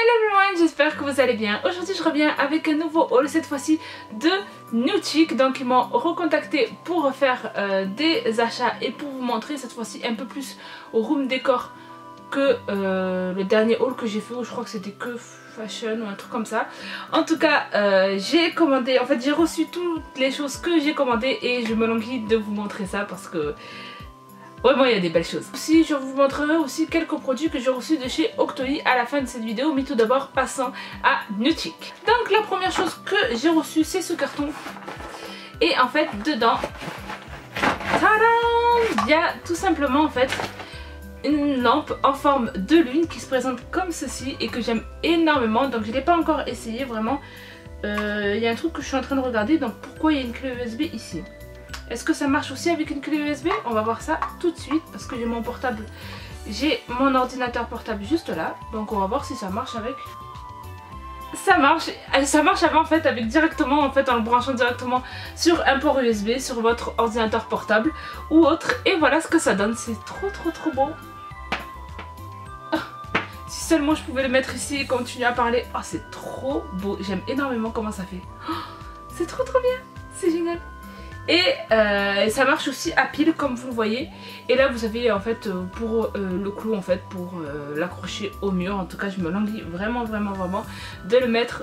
everyone, j'espère que vous allez bien. Aujourd'hui je reviens avec un nouveau haul, cette fois-ci de Newchick. Donc ils m'ont recontacté pour faire des achats et pour vous montrer cette fois-ci un peu plus au room décor que le dernier haul que j'ai fait où je crois que c'était que fashion ou un truc comme ça. En tout cas j'ai commandé, en fait j'ai reçu toutes les choses que j'ai commandées et je me languis de vous montrer ça parce que vraiment il y a des belles choses. Aussi je vous montrerai aussi quelques produits que j'ai reçus de chez Octoy à la fin de cette vidéo, mais tout d'abord passons à Newchick. Donc la première chose que j'ai reçue c'est ce carton et en fait dedans, tadam, il y a tout simplement en fait une lampe en forme de lune qui se présente comme ceci et que j'aime énormément. Donc je ne l'ai pas encore essayé vraiment. Il y a un truc que je suis en train de regarder, donc pourquoi il y a une clé USB ici? Est-ce que ça marche aussi avec une clé USB? On va voir ça tout de suite parce que j'ai mon portable, j'ai mon ordinateur portable juste là. Donc on va voir si ça marche avec. Ça marche avant en fait avec directement en fait en le branchant directement sur un port USB sur votre ordinateur portable ou autre. Et voilà ce que ça donne, c'est trop beau. Si seulement je pouvais le mettre ici et continuer à parler. Oh c'est trop beau, j'aime énormément comment ça fait. Oh, c'est trop bien, c'est génial. Et ça marche aussi à pile comme vous le voyez. Et là vous avez en fait pour le clou en fait pour l'accrocher au mur. En tout cas je me languis vraiment de le mettre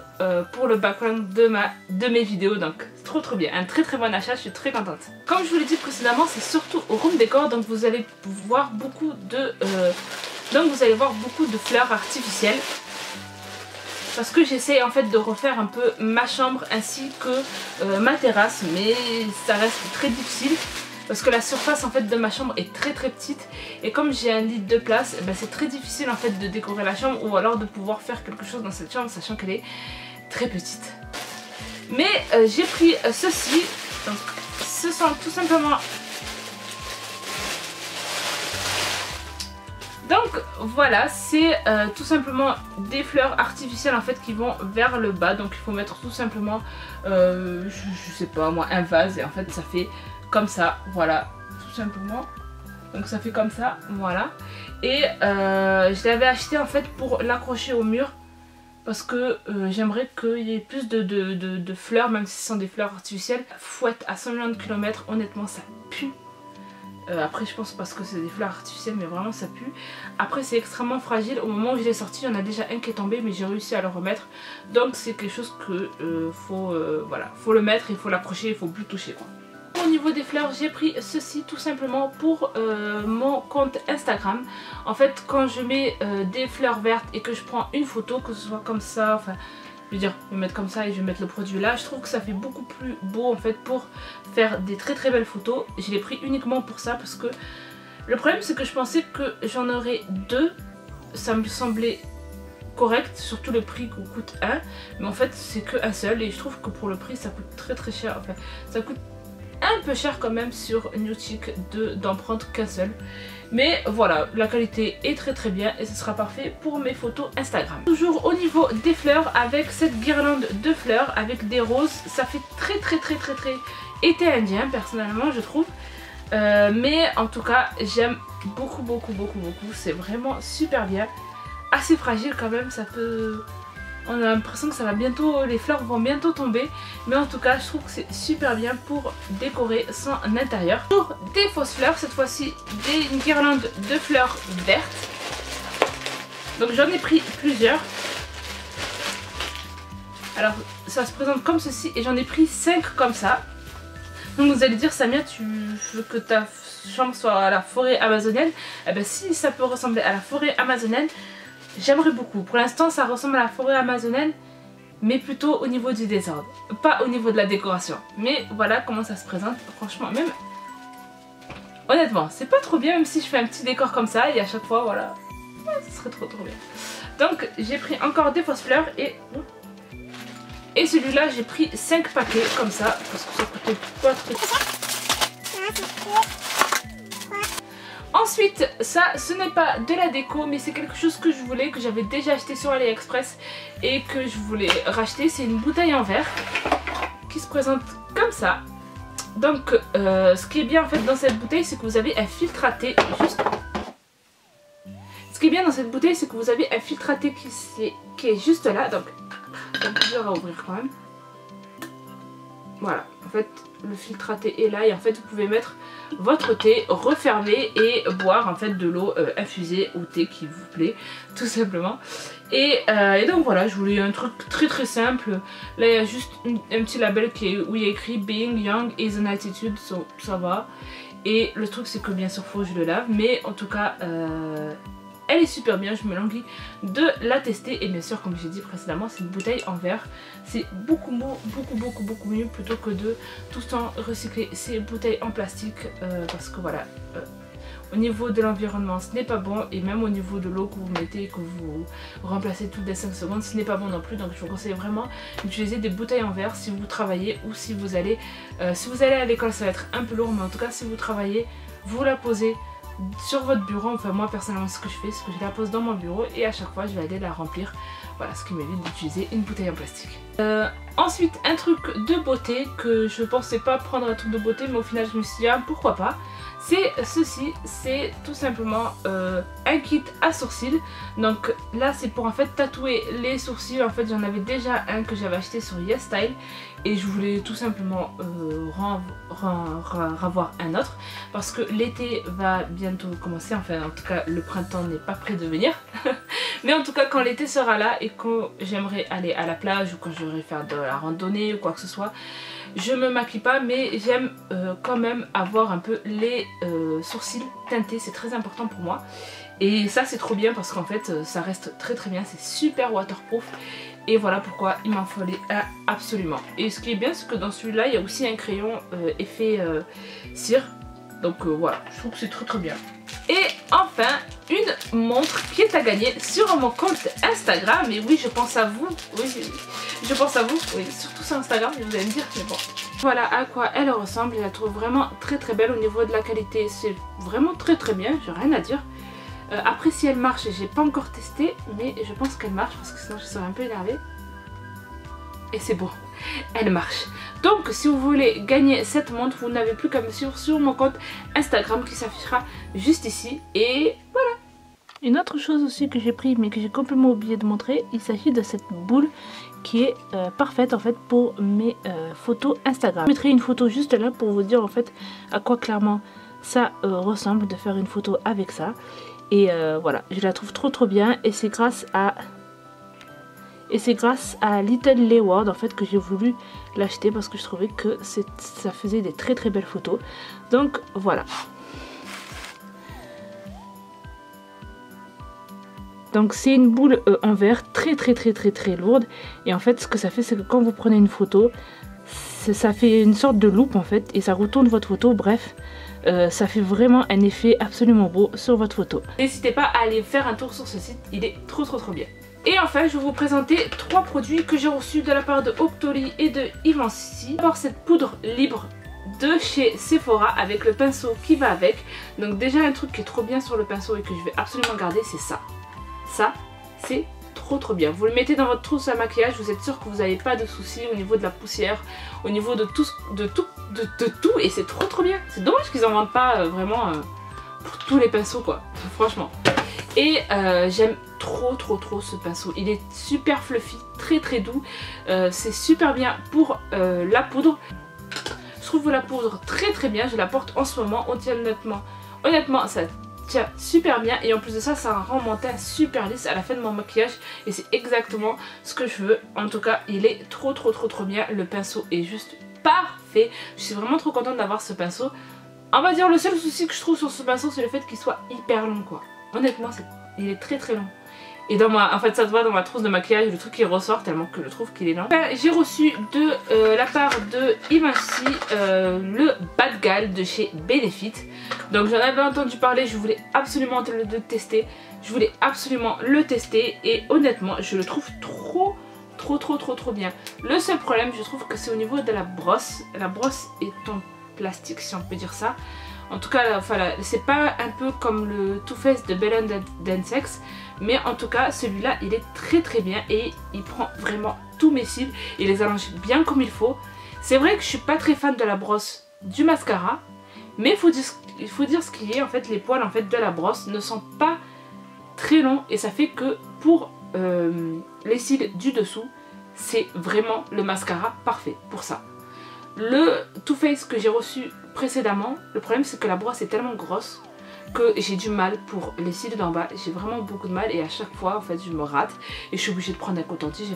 pour le background de mes vidéos. Donc trop bien, un très bon achat, je suis très contente. Comme je vous l'ai dit précédemment, c'est surtout au room décor. Donc vous allez voir beaucoup de fleurs artificielles. Parce que j'essaie en fait de refaire un peu ma chambre ainsi que ma terrasse, mais ça reste très difficile parce que la surface en fait de ma chambre est très petite et comme j'ai un lit de place, eh ben, c'est très difficile en fait de décorer la chambre ou alors de pouvoir faire quelque chose dans cette chambre sachant qu'elle est très petite. Mais j'ai pris ceci, donc ce sont tout simplement. Donc voilà, c'est tout simplement des fleurs artificielles en fait qui vont vers le bas. Donc il faut mettre tout simplement, je sais pas moi, un vase et en fait ça fait comme ça, voilà, tout simplement. Donc ça fait comme ça, voilà. Et je l'avais acheté en fait pour l'accrocher au mur parce que j'aimerais qu'il y ait plus de fleurs, même si ce sont des fleurs artificielles. Fouette à 100 millions de kilomètres, honnêtement ça pue. Après je pense parce que c'est des fleurs artificielles mais vraiment ça pue. Après c'est extrêmement fragile, au moment où je l'ai sorti il y en a déjà un qui est tombé mais j'ai réussi à le remettre. Donc c'est quelque chose que voilà, faut le mettre, il faut l'accrocher, il faut plus toucher quoi. Au niveau des fleurs j'ai pris ceci tout simplement pour mon compte Instagram. En fait quand je mets des fleurs vertes et que je prends une photo, que ce soit comme ça, enfin je veux dire, je vais mettre comme ça et je vais mettre le produit là. Je trouve que ça fait beaucoup plus beau en fait pour faire des très belles photos. Je l'ai pris uniquement pour ça parce que le problème c'est que je pensais que j'en aurais deux. Ça me semblait correct, surtout le prix qu'on coûte un. Mais en fait c'est qu'un seul et je trouve que pour le prix ça coûte très cher. Enfin ça coûte un peu cher quand même sur Newchick d'en prendre qu'un seul. Mais voilà, la qualité est très bien et ce sera parfait pour mes photos Instagram. Toujours au niveau des fleurs, avec cette guirlande de fleurs avec des roses, ça fait très été indien personnellement je trouve. Mais en tout cas j'aime beaucoup, c'est vraiment super bien. Assez fragile quand même, ça peut... On a l'impression que ça va bientôt, les fleurs vont bientôt tomber. Mais en tout cas je trouve que c'est super bien pour décorer son intérieur. Pour des fausses fleurs, cette fois-ci une guirlande de fleurs vertes. Donc j'en ai pris plusieurs. Alors ça se présente comme ceci et j'en ai pris 5 comme ça. Donc vous allez dire Samia, tu veux que ta chambre soit à la forêt amazonienne? Eh bien si ça peut ressembler à la forêt amazonienne, j'aimerais beaucoup. Pour l'instant ça ressemble à la forêt amazonienne mais plutôt au niveau du désordre, pas au niveau de la décoration. Mais voilà comment ça se présente, franchement même honnêtement c'est pas trop bien, même si je fais un petit décor comme ça et à chaque fois voilà, ce serait trop bien. Donc j'ai pris encore des fausses fleurs et celui-là j'ai pris 5 paquets comme ça parce que ça coûtait pas trop. Ensuite, ça ce n'est pas de la déco mais c'est quelque chose que je voulais, que j'avais déjà acheté sur AliExpress et que je voulais racheter. C'est une bouteille en verre qui se présente comme ça. Donc ce qui est bien en fait dans cette bouteille c'est que vous avez un filtre à thé juste. Ce qui est bien dans cette bouteille, c'est que vous avez un filtraté qui est juste là. Donc c'est un peu dur à ouvrir quand même. Voilà, en fait le filtraté est là et en fait vous pouvez mettre votre thé, refermer et boire en fait de l'eau infusée au thé qui vous plaît, tout simplement. Et donc voilà, je voulais un truc très très simple. Là il y a juste un petit label où il y a écrit Being Young is an Attitude, ça va. Et le truc c'est que bien sûr faut que je le lave, mais en tout cas elle est super bien, je me languis de la tester. Et bien sûr comme j'ai dit précédemment, c'est une bouteille en verre, c'est beaucoup mieux plutôt que de tout le temps recycler ces bouteilles en plastique parce que voilà, au niveau de l'environnement ce n'est pas bon, et même au niveau de l'eau que vous mettez, que vous remplacez toutes les 5 secondes, ce n'est pas bon non plus. Donc je vous conseille vraiment d'utiliser des bouteilles en verre si vous travaillez ou si vous allez à l'école. Ça va être un peu lourd, mais en tout cas si vous travaillez, vous la posez sur votre bureau. Enfin moi personnellement ce que je fais, c'est que je la pose dans mon bureau et à chaque fois je vais aller la remplir. Voilà, ce qui m'évite d'utiliser une bouteille en plastique. Ensuite un truc de beauté que je pensais pas prendre, un truc de beauté, mais au final je me suis dit ah, pourquoi pas. C'est ceci, c'est tout simplement un kit à sourcils. Donc là c'est pour en fait tatouer les sourcils. En fait j'en avais déjà un que j'avais acheté sur YesStyle et je voulais tout simplement ravoir un autre parce que l'été va bientôt commencer. Enfin en tout cas le printemps n'est pas près de venir. Mais en tout cas quand l'été sera là et que j'aimerais aller à la plage ou quand j'aimerais faire de la randonnée ou quoi que ce soit, je me maquille pas, mais j'aime quand même avoir un peu les sourcils teintés, c'est très important pour moi. Et ça c'est trop bien parce qu'en fait ça reste très très bien, c'est super waterproof. Et voilà pourquoi il m'en fallait un absolument. Et ce qui est bien c'est que dans celui-là il y a aussi un crayon effet cire. Donc voilà, je trouve que c'est très très bien. Et enfin, une montre qui est à gagner sur mon compte Instagram. Et oui, je pense à vous. Oui, je pense à vous. Oui, surtout sur Instagram, vous allez me dire, mais bon. Voilà à quoi elle ressemble. Je la trouve vraiment très très belle. Au niveau de la qualité, c'est vraiment très très bien. J'ai rien à dire. Après, si elle marche, j'ai pas encore testé, mais je pense qu'elle marche parce que sinon je serais un peu énervée. Et c'est bon, elle marche. Donc si vous voulez gagner cette montre, vous n'avez plus qu'à me suivre sur mon compte Instagram qui s'affichera juste ici. Et voilà. Une autre chose aussi que j'ai pris mais que j'ai complètement oublié de montrer, il s'agit de cette boule qui est parfaite en fait pour mes photos Instagram. Je mettrai une photo juste là pour vous dire en fait à quoi clairement ça ressemble de faire une photo avec ça. Et voilà, je la trouve trop bien et c'est grâce à... Little Leeward en fait que j'ai voulu l'acheter parce que je trouvais que ça faisait des très belles photos. Donc voilà. Donc c'est une boule en verre très lourde. Et en fait ce que ça fait c'est que quand vous prenez une photo, ça fait une sorte de loupe en fait. Et ça retourne votre photo, bref. Ça fait vraiment un effet absolument beau sur votre photo. N'hésitez pas à aller faire un tour sur ce site, il est trop bien. Et enfin je vais vous présenter 3 produits que j'ai reçus de la part de Octoly et de Givenchy. D'abord cette poudre libre de chez Sephora avec le pinceau qui va avec. Donc déjà un truc qui est trop bien sur le pinceau et que je vais absolument garder, c'est ça. Ça c'est trop bien. Vous le mettez dans votre trousse à maquillage, vous êtes sûr que vous n'avez pas de soucis au niveau de la poussière, au niveau de tout et c'est trop bien. C'est dommage qu'ils en vendent pas vraiment pour tous les pinceaux quoi, franchement. Et j'aime trop ce pinceau, il est super fluffy, très doux, c'est super bien pour la poudre. Je trouve la poudre très bien, je la porte en ce moment, honnêtement ça tient super bien et en plus de ça, ça rend mon teint super lisse à la fin de mon maquillage et c'est exactement ce que je veux. En tout cas, il est trop bien, le pinceau est juste parfait, je suis vraiment trop contente d'avoir ce pinceau. On va dire le seul souci que je trouve sur ce pinceau, c'est le fait qu'il soit hyper long quoi. Honnêtement, il est très long. Et en fait ça se voit dans ma trousse de maquillage, le truc qui ressort tellement que je trouve qu'il est long. Enfin, j'ai reçu de la part de Givenchy le Bad Gal de chez Benefit. Donc j'en avais entendu parler, je voulais absolument le tester. Je voulais absolument le tester et honnêtement je le trouve trop bien. Le seul problème je trouve que c'est au niveau de la brosse. La brosse est en plastique si on peut dire ça. En tout cas, c'est pas un peu comme le Too Faced de Bell & Sex, mais en tout cas, celui-là, il est très bien et il prend vraiment tous mes cils. Il les allonge bien comme il faut. C'est vrai que je suis pas très fan de la brosse du mascara, mais il faut dire ce qui est. En fait, les poils en fait de la brosse ne sont pas très long et ça fait que pour les cils du dessous, c'est vraiment le mascara parfait pour ça. Le Too Faced que j'ai reçu précédemment, le problème c'est que la brosse est tellement grosse que j'ai du mal pour les cils d'en bas. J'ai vraiment beaucoup de mal et à chaque fois en fait je me rate et je suis obligée de prendre un coton-tige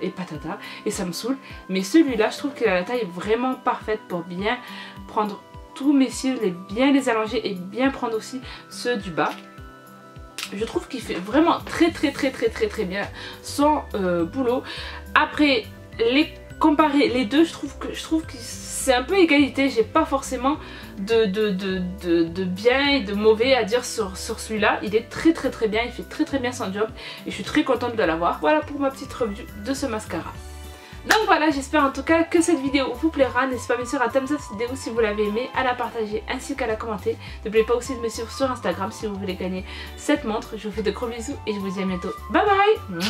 et patata et ça me saoule. Mais celui-là je trouve que la taille est vraiment parfaite pour bien prendre tous mes cils, bien les allonger et bien prendre aussi ceux du bas. Je trouve qu'il fait vraiment très bien son boulot. Après comparer les deux, je trouve que c'est un peu égalité. J'ai pas forcément de bien et de mauvais à dire sur celui-là. Il est très bien, il fait très bien son job et je suis très contente de l'avoir. Voilà pour ma petite review de ce mascara. Donc voilà, j'espère en tout cas que cette vidéo vous plaira. N'hésitez pas bien sûr à thumbs up cette vidéo si vous l'avez aimée, à la partager ainsi qu'à la commenter. N'oubliez pas aussi de me suivre sur Instagram si vous voulez gagner cette montre. Je vous fais de gros bisous et je vous dis à bientôt. Bye bye.